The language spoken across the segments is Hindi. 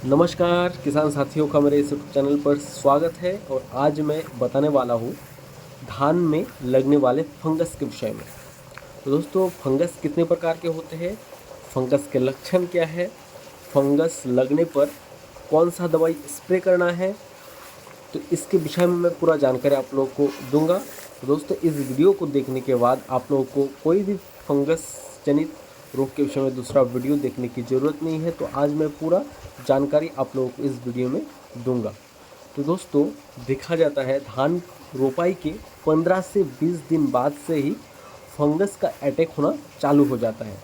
नमस्कार किसान साथियों का मेरे इस यूट्यूब चैनल पर स्वागत है। और आज मैं बताने वाला हूँ धान में लगने वाले फंगस के विषय में। तो दोस्तों, फंगस कितने प्रकार के होते हैं, फंगस के लक्षण क्या है, फंगस लगने पर कौन सा दवाई स्प्रे करना है, तो इसके विषय में मैं पूरा जानकारी आप लोगों को दूंगा। तो दोस्तों, इस वीडियो को देखने के बाद आप लोगों को कोई भी फंगस जनित रोग के विषय में दूसरा वीडियो देखने की ज़रूरत नहीं है। तो आज मैं पूरा जानकारी आप लोगों को इस वीडियो में दूंगा। तो दोस्तों, देखा जाता है धान रोपाई के 15 से 20 दिन बाद से ही फंगस का अटैक होना चालू हो जाता है।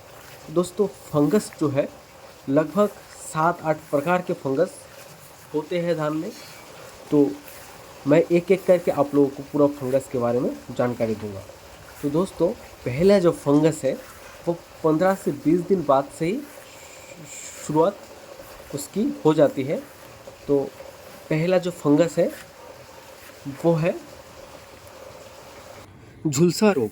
दोस्तों, फंगस जो है लगभग 7-8 प्रकार के फंगस होते हैं धान में। तो मैं एक एक करके आप लोगों को पूरा फंगस के बारे में जानकारी दूंगा। तो दोस्तों, पहला जो फंगस है वो 15 से 20 दिन बाद से ही शुरुआत उसकी हो जाती है। तो पहला जो फंगस है वो है झुलसा रोग।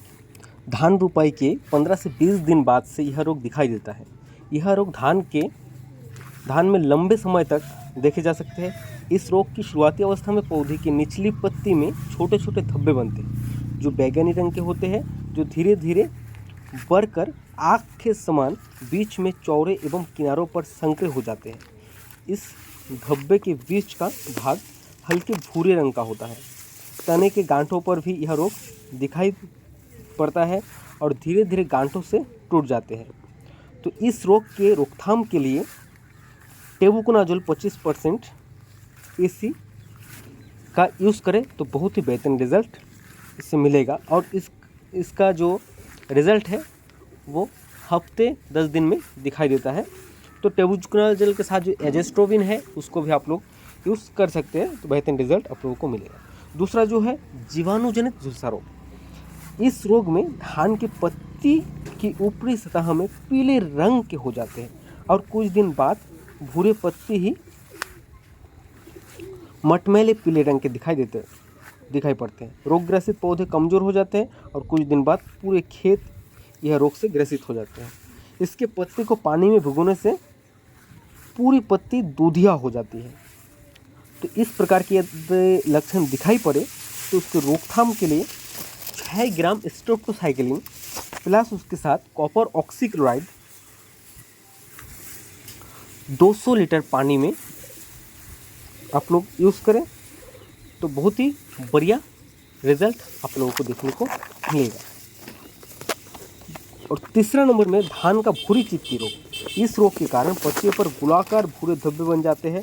धान रोपाई के 15 से 20 दिन बाद से यह रोग दिखाई देता है। यह रोग धान में लंबे समय तक देखे जा सकते हैं। इस रोग की शुरुआती अवस्था में पौधे की निचली पत्ती में छोटे छोटे धब्बे बनते हैं जो बैंगनी रंग के होते हैं, जो धीरे धीरे बढ़कर आँख के समान बीच में चौड़े एवं किनारों पर संकरे हो जाते हैं। इस धब्बे के बीच का भाग हल्के भूरे रंग का होता है। तने के गांठों पर भी यह रोग दिखाई पड़ता है और धीरे धीरे गांठों से टूट जाते हैं। तो इस रोग के रोकथाम के लिए टेबुकोनाजोल 25% एसी का यूज़ करें तो बहुत ही बेहतरीन रिज़ल्ट इससे मिलेगा। और इसका जो रिज़ल्ट है वो हफ्ते 10 दिन में दिखाई देता है। तो टेबुकोनाजोल के साथ जो एजेस्ट्रोविन है उसको भी आप लोग यूज़ कर सकते हैं, तो बेहतरीन रिज़ल्ट आप लोगों को मिलेगा। दूसरा जो है जीवाणुजनित झुलसा रोग। इस रोग में धान की पत्ती की ऊपरी सतह में पीले रंग के हो जाते हैं और कुछ दिन बाद भूरे पत्ती ही मटमैले पीले रंग के दिखाई पड़ते हैं। रोग ग्रसित पौधे कमज़ोर हो जाते हैं और कुछ दिन बाद पूरे खेत यह रोग से ग्रसित हो जाते हैं। इसके पत्ती को पानी में भिगोने से पूरी पत्ती दूधिया हो जाती है। तो इस प्रकार के यदि लक्षण दिखाई पड़े तो उसके रोकथाम के लिए 6 ग्राम स्ट्रेप्टोसाइक्लिन प्लस उसके साथ कॉपर ऑक्सीक्लोराइड 200 लीटर पानी में आप लोग यूज़ करें तो बहुत ही बढ़िया रिजल्ट आप लोगों को देखने को मिलेगा। और तीसरा नंबर में धान का भूरी चित्ती रोग। इस रोग के कारण पत्ती पर गोलाकार भूरे धब्बे बन जाते हैं।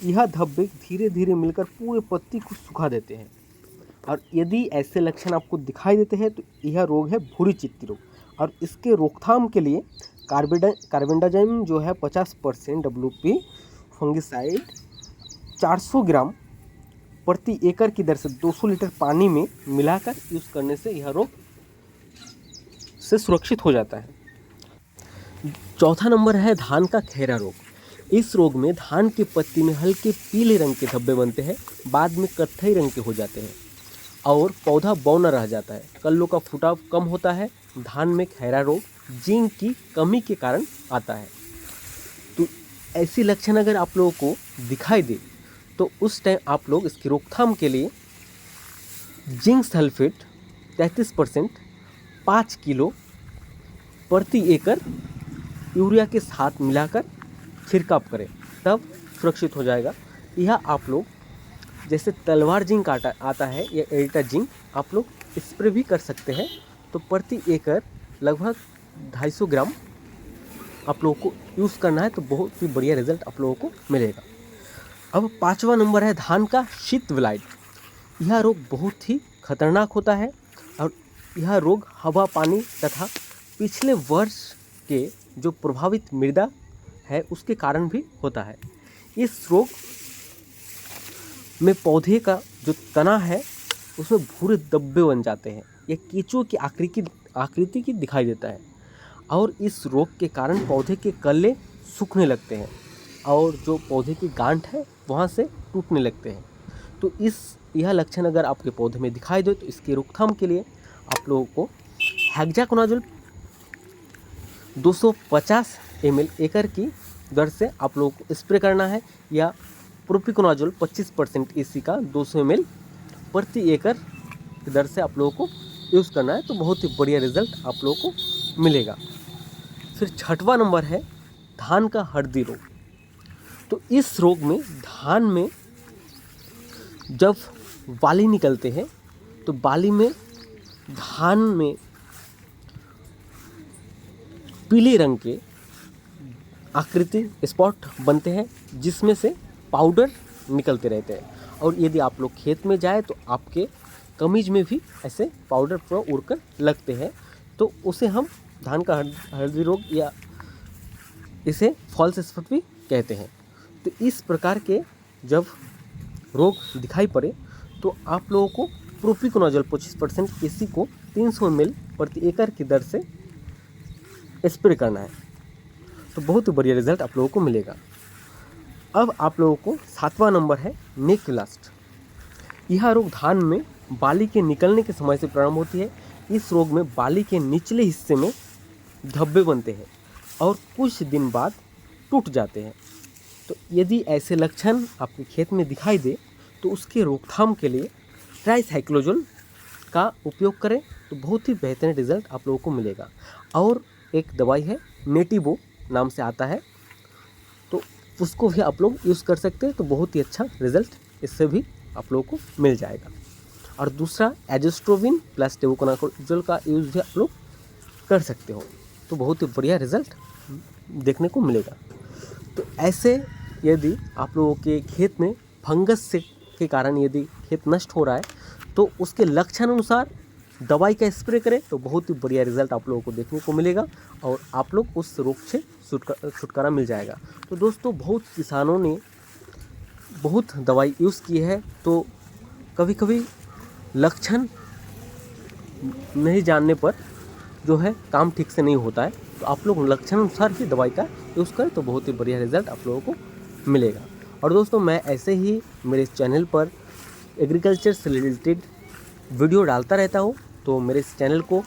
यह धब्बे धीरे धीरे मिलकर पूरे पत्ती को सुखा देते हैं और यदि ऐसे लक्षण आपको दिखाई देते हैं तो यह रोग है भूरी चित्ती रोग। और इसके रोकथाम के लिए कार्बेंडाजिम जो है 50% WP फंगिसाइड 400 ग्राम प्रति एकड़ की दर से 200 लीटर पानी में मिलाकर यूज़ करने से यह रोग से सुरक्षित हो जाता है। चौथा नंबर है धान का खैरा रोग। इस रोग में धान की पत्ती में हल्के पीले रंग के धब्बे बनते हैं, बाद में कत्थई रंग के हो जाते हैं और पौधा बौना रह जाता है। कल्लों का फुटाव कम होता है। धान में खैरा रोग जिंक की कमी के कारण आता है। तो ऐसी लक्षण अगर आप लोगों को दिखाई दे तो उस टाइम आप लोग इसकी रोकथाम के लिए जिंक सल्फेट 33% 5 किलो प्रति एकड़ यूरिया के साथ मिलाकर छिड़काव करें, तब सुरक्षित हो जाएगा। यह आप लोग जैसे तलवार जिंक आता है या एल्टा जिंक आप लोग स्प्रे भी कर सकते हैं। तो प्रति एकड़ लगभग 250 ग्राम आप लोगों को यूज़ करना है तो बहुत ही बढ़िया रिजल्ट आप लोगों को मिलेगा। अब पांचवा नंबर है धान का शीत विलाइट। यह रोग बहुत ही खतरनाक होता है और यह रोग हवा, पानी तथा पिछले वर्ष के जो प्रभावित मृदा है उसके कारण भी होता है। इस रोग में पौधे का जो तना है उसमें भूरे धब्बे बन जाते हैं, यह केंचुए की आकृति की दिखाई देता है और इस रोग के कारण पौधे के कल्ले सूखने लगते हैं और जो पौधे की गांठ है वहाँ से टूटने लगते हैं। तो यह लक्षण अगर आपके पौधे में दिखाई दे तो इसकी रोकथाम के लिए आप लोगों को हेक्साकोनाजोल 250 ml एकड़ की दर से आप लोगों को स्प्रे करना है, या प्रोपिकोनाजोल 25% EC का 200 ml प्रति एकड़ की दर से आप लोगों को यूज़ करना है। तो बहुत ही बढ़िया रिजल्ट आप लोगों को मिलेगा। फिर छठवां नंबर है धान का हर्दी रोग। तो इस रोग में धान में जब बाली निकलते हैं तो बाली में धान में पीले रंग के आकृति स्पॉट बनते हैं, जिसमें से पाउडर निकलते रहते हैं। और यदि आप लोग खेत में जाए तो आपके कमीज में भी ऐसे पाउडर पूरा उड़कर लगते हैं। तो उसे हम धान का हल्दी रोग या इसे फॉल्स स्पॉट भी कहते हैं। तो इस प्रकार के जब रोग दिखाई पड़े तो आप लोगों को प्रोपिकोनाजोल 25% EC को 300 ml प्रति एकड़ की दर से स्प्रे करना है। तो बहुत ही बढ़िया रिजल्ट आप लोगों को मिलेगा। अब आप लोगों को सातवां नंबर है नेक ब्लास्ट। यह रोग धान में बाली के निकलने के समय से प्रारंभ होती है। इस रोग में बाली के निचले हिस्से में धब्बे बनते हैं और कुछ दिन बाद टूट जाते हैं। तो यदि ऐसे लक्षण आपके खेत में दिखाई दे तो उसके रोकथाम के लिए ट्राइसाइक्लोजोल का उपयोग करें, तो बहुत ही बेहतरीन रिजल्ट आप लोगों को मिलेगा। और एक दवाई है नेटिवो नाम से आता है, तो उसको भी आप लोग यूज़ कर सकते हैं। तो बहुत ही अच्छा रिजल्ट इससे भी आप लोगों को मिल जाएगा। और दूसरा एजोस्ट्रोविन प्लस टेबुकोनाजोल का यूज़ भी आप लोग कर सकते हो। तो बहुत ही बढ़िया रिजल्ट देखने को मिलेगा। तो ऐसे यदि आप लोगों के खेत में फंगस से के कारण यदि खेत नष्ट हो रहा है तो उसके लक्षण अनुसार दवाई का स्प्रे करें, तो बहुत ही बढ़िया रिजल्ट आप लोगों को देखने को मिलेगा और आप लोग उस रोग से छुटकारा मिल जाएगा। तो दोस्तों, बहुत किसानों ने बहुत दवाई यूज़ की है, तो कभी कभी लक्षण नहीं जानने पर जो है काम ठीक से नहीं होता है। तो आप लोग लक्षण अनुसार ही दवाई का यूज़ करें, तो बहुत ही बढ़िया रिजल्ट आप लोगों को मिलेगा। और दोस्तों, मैं ऐसे ही मेरे चैनल पर एग्रीकल्चर से रिलेटेड वीडियो डालता रहता हूँ। तो मेरे इस चैनल को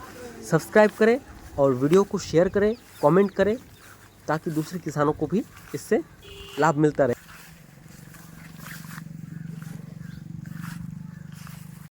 सब्सक्राइब करें और वीडियो को शेयर करें, कमेंट करें, ताकि दूसरे किसानों को भी इससे लाभ मिलता रहे।